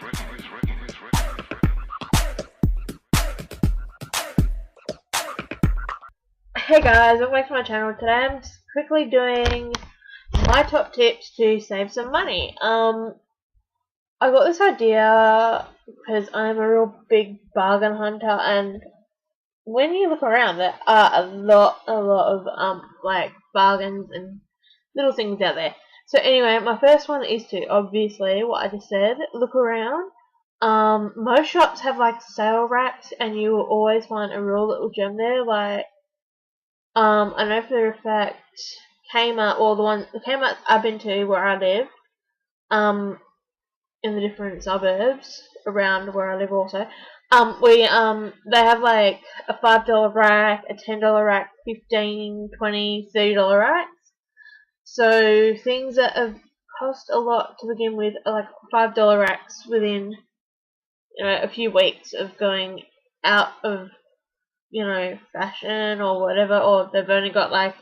Hey guys, welcome back to my channel. Today I'm just quickly doing my top tips to save some money. I got this idea because I'm a real big bargain hunter, and when you look around, there are a lot of like bargains and little things out there. So anyway, my first one is to, obviously, what I just said, look around. Most shops have like sale racks, and you will always find a real little gem there. Like, I know for a fact Kmart, or the Kmart I've been to where I live, in the different suburbs around where I live also, they have like a $5 rack, a $10 rack, 15, 20, $30 racks. So things that have cost a lot to begin with are like $5 racks within, a few weeks of going out of, fashion or whatever, or they've only got like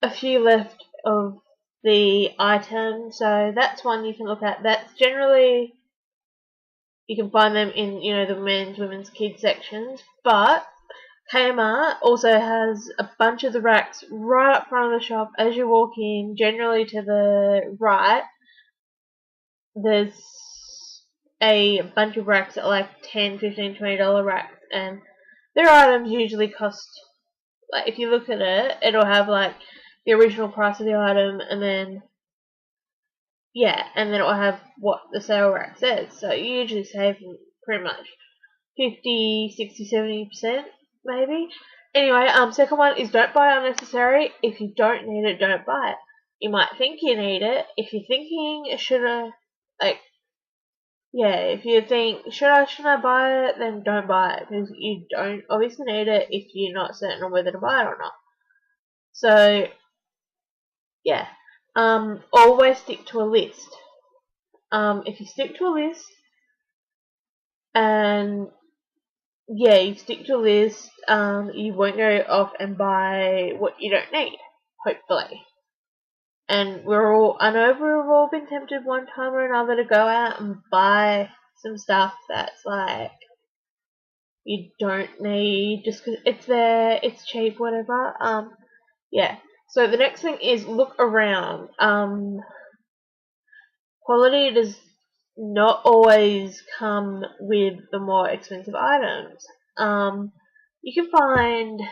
a few left of the item. So that's one you can look at. That's generally, you can find them in, the men's, women's, kids sections. But Kmart also has a bunch of the racks right up front of the shop. As you walk in, generally to the right, there's a bunch of racks at like $10, $15, $20 racks, and their items usually cost, like, if you look at it, it'll have like the original price of the item, and then it'll have what the sale rack says. So you usually save pretty much 50, 60, 70% maybe. Anyway, second one is don't buy unnecessary. If you don't need it, don't buy it. You might think you need it. If you're thinking, if you think, shouldn't I buy it, then don't buy it, because you don't obviously need it if you're not certain on whether to buy it or not. So, yeah. Always stick to a list. If you stick to a list, and you stick to a list, you won't go off and buy what you don't need, hopefully. And I know we've all been tempted one time or another to go out and buy some stuff that's like you don't need just because it's there, it's cheap, whatever. So the next thing is look around. Quality does not always come with the more expensive items. You can find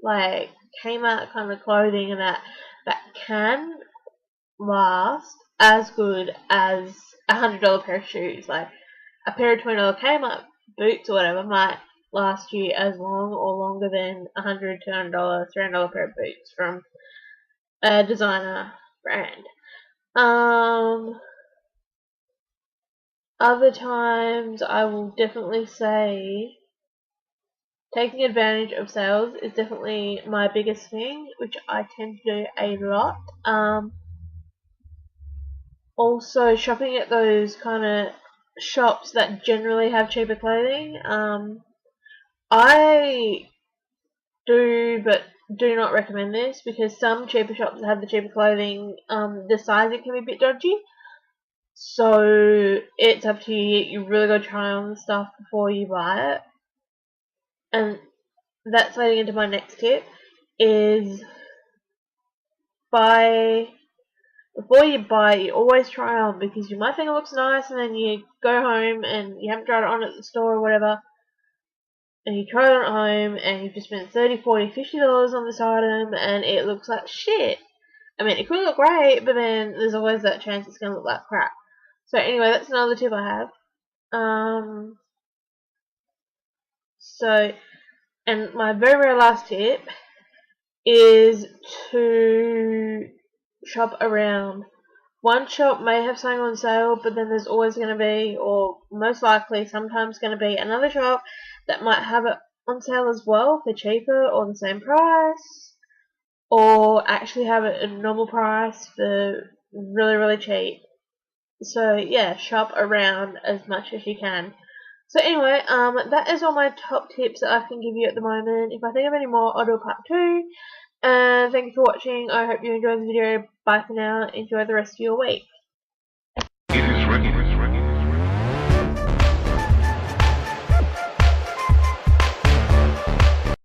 like Kmart kind of clothing and that can last as good as $100 pair of shoes. Like a pair of $20 Kmart boots or whatever might last you as long or longer than $100, $200, $300 pair of boots from a designer brand. Other times I will definitely say taking advantage of sales is definitely my biggest thing, which I tend to do a lot. Also, shopping at those kind of shops that generally have cheaper clothing. I do not recommend this, because some cheaper shops that have the cheaper clothing, the sizing can be a bit dodgy. So it's up to you. You really got to try on the stuff before you buy it. And that's leading into my next tip, is before you buy, you always try on, because you might think it looks nice, and then you go home and you haven't tried it on at the store or whatever, and you try it on at home, and you've just spent $30, $40, $50 on this item, and it looks like shit. I mean, it could look great, but then there's always that chance it's going to look like crap. So anyway, that's another tip I have. And my very, very last tip is to shop around. One shop may have something on sale, but then there's always going to be, or most likely sometimes going to be, another shop that might have it on sale as well for cheaper or the same price, or actually have it at a normal price for really, really cheap. So yeah, shop around as much as you can. So anyway, that is all my top tips that I can give you at the moment. If I think of any more, I'll do a part 2. And thank you for watching. I hope you enjoyed the video. Bye for now. Enjoy the rest of your week.